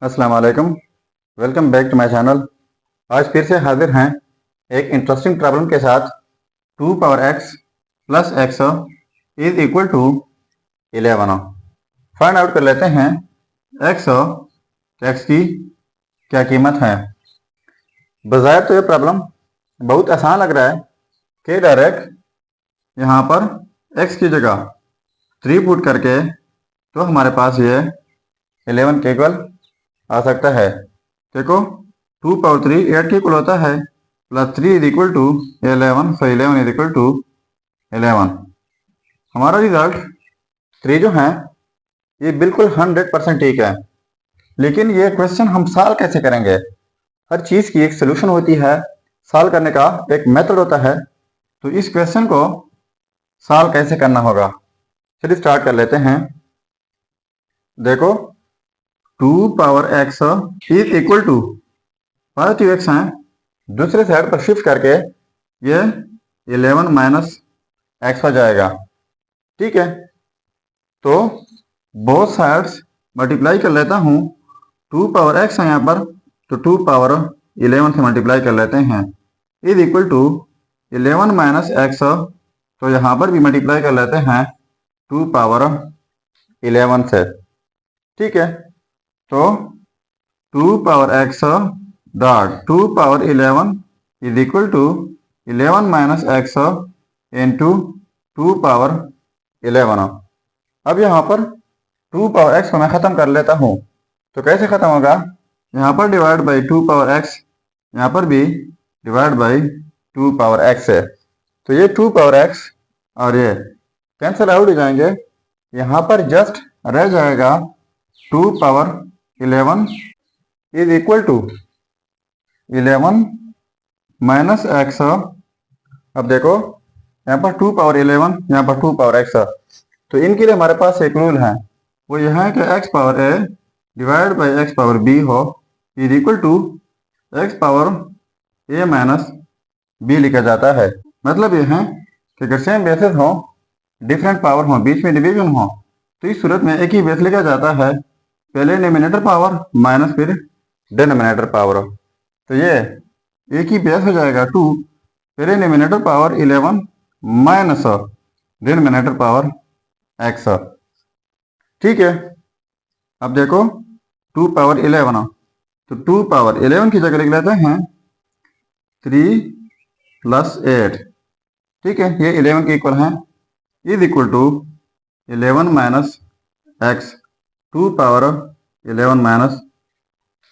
अस्सलाम वालेकुम। Welcome back to my channel. आज फिर से हाजिर हैं एक इंटरेस्टिंग प्रॉब्लम के साथ। 2 power x plus X is equal to 11। Find out कर लेते हैं x की क्या कीमत है। बज़ाहिर तो ये प्रॉब्लम बहुत आसान लग रहा है कि डायरेक्ट यहाँ पर x की जगह 3 पुट करके तो हमारे पास ये 11 के इक्वल आ सकता है। देखो 2 पावर 3 8 के इक्वल होता है, plus 3 is equal to 11, so 11 is equal to 11। हमारा रिजल्ट 3 जो है ये बिल्कुल 100% ठीक है। लेकिन ये क्वेश्चन हम सॉल्व कैसे करेंगे? हर चीज़ की एक सोल्यूशन होती है, सॉल्व करने का एक मेथड होता है। तो इस क्वेश्चन को सॉल्व कैसे करना होगा, चलिए स्टार्ट कर लेते हैं। देखो 2 power x is equal to positive X हैं, दूसरे साइड पर शिफ्ट करके ये 11 माइनस एक्स हो जाएगा। ठीक है, तो बोथ साइड्स मल्टीप्लाई कर लेता हूँ। 2 पावर x है यहाँ पर, तो 2 पावर 11 से मल्टीप्लाई कर लेते हैं, is equal to 11 minus x, तो यहाँ पर भी मल्टीप्लाई कर लेते हैं 2 पावर 11 से। ठीक है, तो 2 power x dot 2 power 11 is equal to 11 minus X into 2 power 11। अब यहाँ पर 2 पावर x को मैं ख़त्म कर लेता हूँ, तो कैसे ख़त्म होगा? यहाँ पर डिवाइड बाई 2 पावर x, यहाँ पर भी डिवाइड बाई 2 पावर x है, तो ये 2 पावर x और ये कैंसिल आउट हो जाएंगे। यहाँ पर जस्ट रह जाएगा 2 power 11 is equal to 11 minus x. अब देखो यहाँ पर 2 पावर 11, यहाँ पर 2 पावर एक्स, तो इनके लिए हमारे पास एक रूल है, वो यह है कि x power a divide by x power b हो is equal to x power a minus b लिखा जाता है। मतलब यह है कि अगर सेम बेसिस हो, डिफरेंट पावर हो, बीच में डिवीजन हो, तो इस सूरत में एक ही बेस लिखा जाता है, पहले डिनोमिनेटर पावर माइनस फिर डिनोमिनेटर पावर। तो ये एक ही बेस हो जाएगा 2, पहले denominator power 11 minus denominator power x। ठीक है, अब देखो 2 पावर 11, तो 2 पावर 11 की जगह लिख लेते हैं 3 प्लस 8। ठीक है, ये 11 के इक्वल है, is equal to 11 minus X, 2 power 11 minus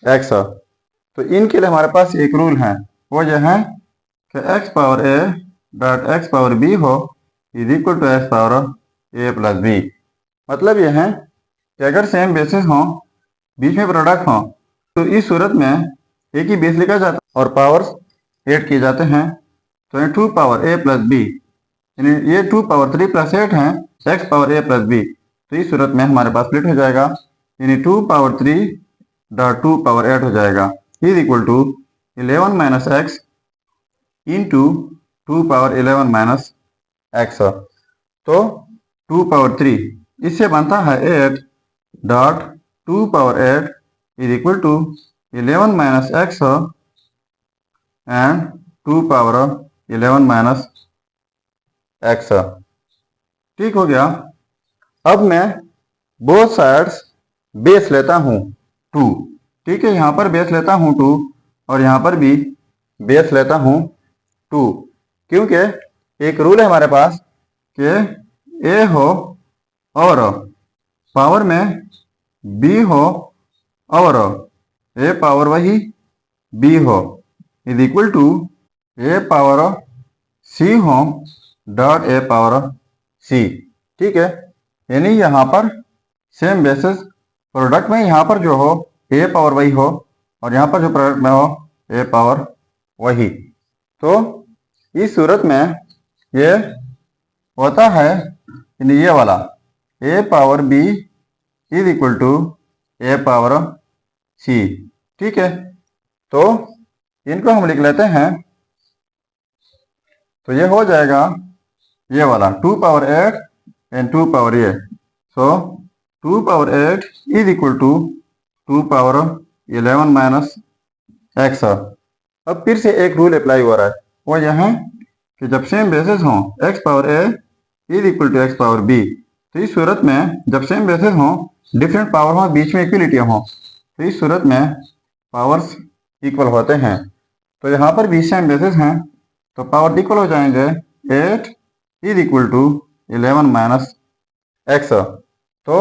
x. तो इनके लिए हमारे पास एक रूल है, वो यह है कि x power a dot x power b हो is equal to x power a plus b। मतलब यह है कि अगर सेम बेसिस हो, बीच में प्रोडक्ट हो, तो इस सूरत में एक ही बेस लिखा जाता है और पावर्स ऐड किए जाते हैं। तो ये 2 पावर a प्लस b, यानी ये 2 पावर 3 प्लस 8 है, x power a plus b, तो इस सूरत में हमारे पास स्प्लिट हो जाएगा, यानी 2 पावर 3 डॉट 2 पावर 8 हो जाएगा, is equal to 11 minus X into 2 power 11 minus x. तो 2 पावर 3 इससे बनता है 8 dot 2 power 8 is equal to 11 minus X and 2 power 11 minus X. ठीक हो गया। अब मैं बोथ साइड्स बेस लेता हूँ 2। ठीक है, यहाँ पर बेस लेता हूँ 2 और यहाँ पर भी बेस लेता हूँ 2, क्योंकि एक रूल है हमारे पास कि a हो और पावर में b हो और a पावर वही b हो is equal to a power c हो डॉट a पावर c। ठीक है, यानी यहाँ पर सेम बेसिस प्रोडक्ट में यहाँ पर जो हो a पावर वही हो और यहाँ पर जो प्रोडक्ट में हो a पावर वही। तो इस सूरत में ये होता है, यानी ये वाला a power b is equal to a power c। ठीक है, तो इनको हम लिख लेते हैं, तो ये हो जाएगा ये वाला 2 power 8 and 2 power a, so 2 power 8 is equal to 2 power 11 minus x. अब फिर से एक रूल अप्लाई हो रहा है, वो यह है कि जब सेम बेसिस हों x power a is equal to x power b, तो इस सूरत में जब सेम बेसिस हों, डिफरेंट पावर हों, बीच में इक्वलिटी हो, तो इस सूरत में पावर्स इक्वल होते हैं। तो यहाँ पर भी सेम बेसिस हैं तो पावर इक्वल हो जाएंगे। 8 is equal to 11 minus x. तो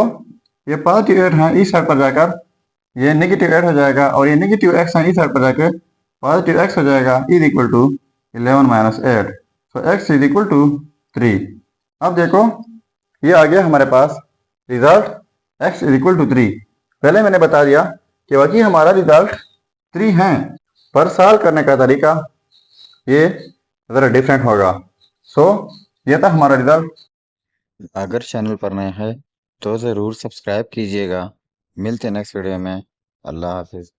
ये पॉजिटिव 8 है, इस साइड पर जाकर ये नेगेटिव 8 हो जाएगा, और ये नेगेटिव एक्स है, इस साइड पर जाकर पॉजिटिव एक्स हो जाएगा, is equal to 11 minus 8। So X is equal to 3। अब देखो ये आ गया हमारे पास result x is equal to 3। पहले मैंने बता दिया कि वाकई हमारा रिजल्ट 3 है, पर सॉल्व करने का तरीका ये ज़रा डिफरेंट होगा। सो ये था हमारा रिजल्ट। अगर चैनल पर नए हैं तो ज़रूर सब्सक्राइब कीजिएगा। मिलते हैं नेक्स्ट वीडियो में। अल्लाह हाफिज़।